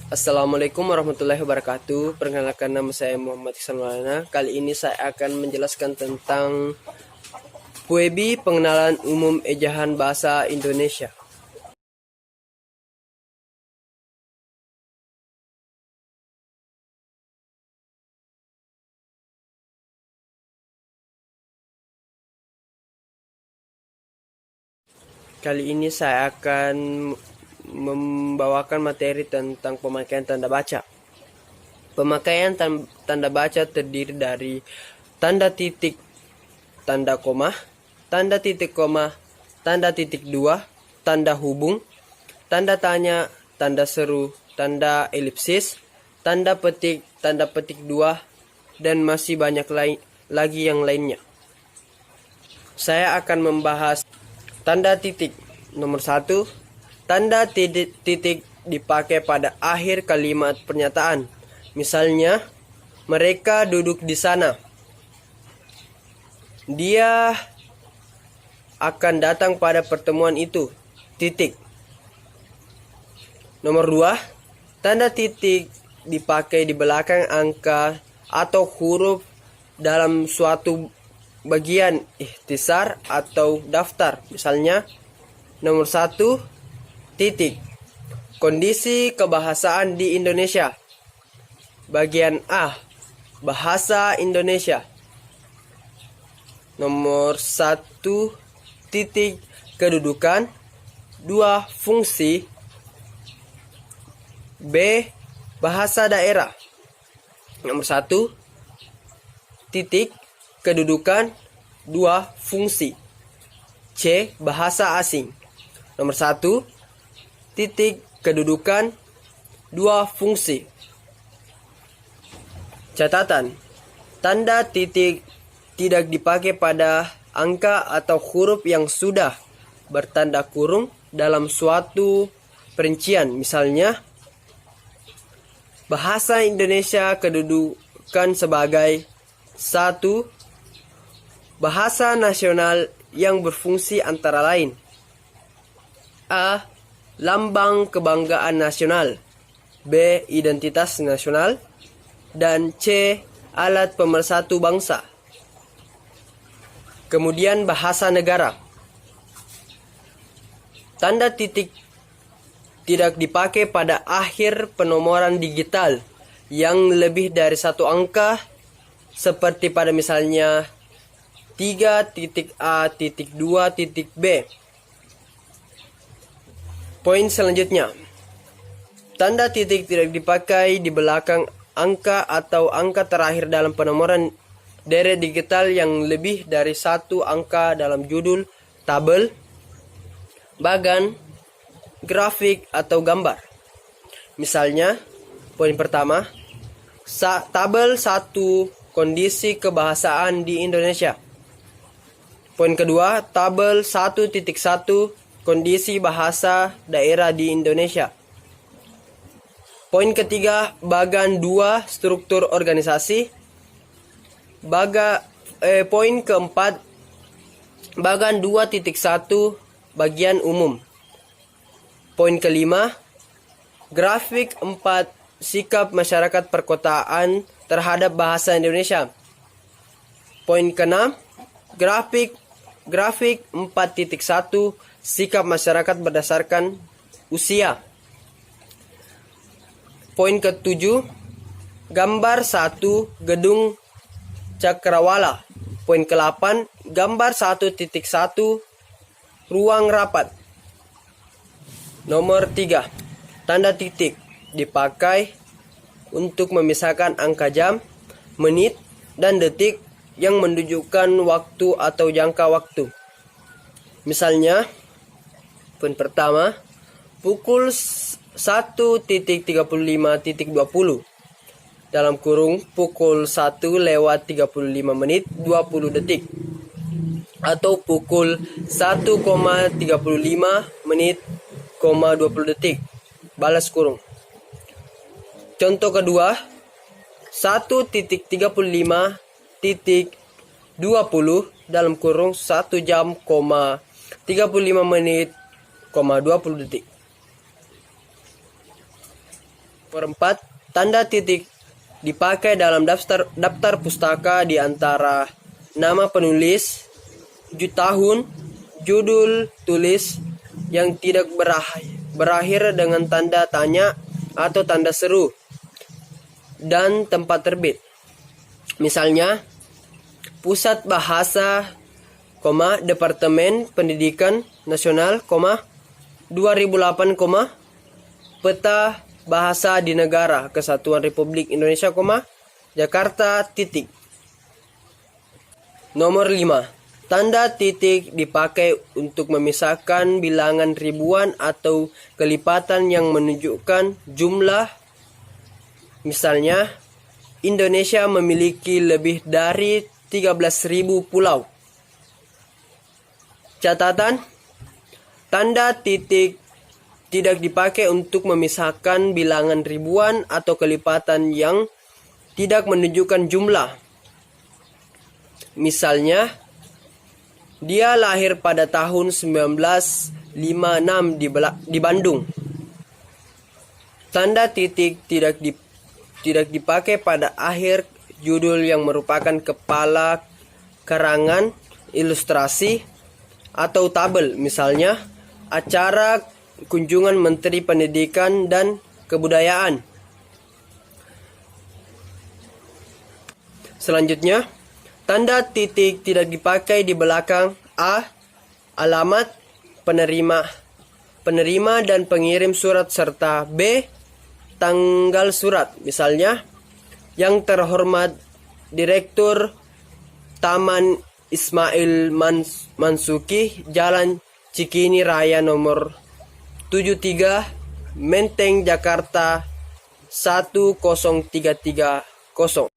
Assalamualaikum warahmatullahi wabarakatuh. Perkenalkan, nama saya Muhammad Ihsan Maulana. Kali ini saya akan menjelaskan tentang PUEBI, pengenalan umum ejaan bahasa Indonesia. Kali ini saya akan membawakan materi tentang pemakaian tanda baca. Pemakaian tanda baca terdiri dari tanda titik, tanda koma, tanda titik koma, tanda titik dua, tanda hubung, tanda tanya, tanda seru, tanda elipsis, tanda petik dua, dan masih banyak lagi yang lainnya. Saya akan membahas tanda titik. Nomor 1, tanda titik dipakai pada akhir kalimat pernyataan. Misalnya, mereka duduk di sana. Dia akan datang pada pertemuan itu. Titik. Nomor 2, tanda titik dipakai di belakang angka atau huruf dalam suatu bagian ikhtisar atau daftar. Misalnya, nomor 1, titik. Kondisi kebahasaan di Indonesia. Bagian A, bahasa Indonesia. Nomor 1, titik. Kedudukan. 2, fungsi. B, bahasa daerah. Nomor 1, titik. Kedudukan. 2, fungsi. C, bahasa asing. Nomor 1, titik. Kedudukan. 2, fungsi. Catatan: tanda titik tidak dipakai pada angka atau huruf yang sudah bertanda kurung dalam suatu perincian. Misalnya, bahasa Indonesia kedudukan sebagai 1, bahasa nasional yang berfungsi antara lain: A, lambang kebanggaan nasional. B, identitas nasional. Dan C, alat pemersatu bangsa. Kemudian bahasa negara. Tanda titik tidak dipakai pada akhir penomoran digital yang lebih dari satu angka, seperti pada misalnya 3.A.2.B. Poin selanjutnya, tanda titik tidak dipakai di belakang angka atau angka terakhir dalam penomoran deret digital yang lebih dari satu angka dalam judul, tabel, bagan, grafik, atau gambar. Misalnya, poin pertama, tabel 1, kondisi kebahasaan di Indonesia. Poin kedua, tabel 1.1, kondisi bahasa daerah di Indonesia. Poin ketiga, bagan 2, struktur organisasi. Poin keempat, bagan 2.1, bagian umum. Poin kelima, grafik 4, sikap masyarakat perkotaan terhadap bahasa Indonesia. Poin keenam, grafik 4.1, sikap masyarakat berdasarkan usia. Poin ketujuh, gambar 1, gedung Cakrawala. Poin ke-8, gambar 1.1, ruang rapat. Nomor 3, tanda titik dipakai untuk memisahkan angka jam, menit, dan detik yang menunjukkan waktu atau jangka waktu. Misalnya, poin pertama, pukul 1.35.20 dalam kurung pukul 1:35:20 atau pukul 1:35:20 balas kurung. Contoh kedua, 1:35:20 dalam kurung 1 jam, 35 menit, 20 detik. Nomor 4, tanda titik dipakai dalam daftar pustaka di antara nama penulis, tahun, judul tulis yang tidak berakhir dengan tanda tanya atau tanda seru, dan tempat terbit. Misalnya, Pusat Bahasa, Departemen Pendidikan Nasional, 2008, Peta Bahasa di Negara Kesatuan Republik Indonesia, Jakarta, titik. Nomor 5. Tanda titik dipakai untuk memisahkan bilangan ribuan atau kelipatan yang menunjukkan jumlah. Misalnya, Indonesia memiliki lebih dari 13.000 pulau. Catatan, tanda titik tidak dipakai untuk memisahkan bilangan ribuan atau kelipatan yang tidak menunjukkan jumlah. Misalnya, dia lahir pada tahun 1956 di Bandung. Tanda titik tidak dipakai pada akhir judul yang merupakan kepala karangan, ilustrasi, atau tabel. Misalnya, acara kunjungan Menteri Pendidikan dan Kebudayaan. Selanjutnya, tanda titik tidak dipakai di belakang A. Alamat penerima dan pengirim surat, serta B. Tanggal surat. Misalnya, yang terhormat Direktur Taman Ismail Mansuki, Jalan Cikini Raya nomor 73, Menteng, Jakarta 10330.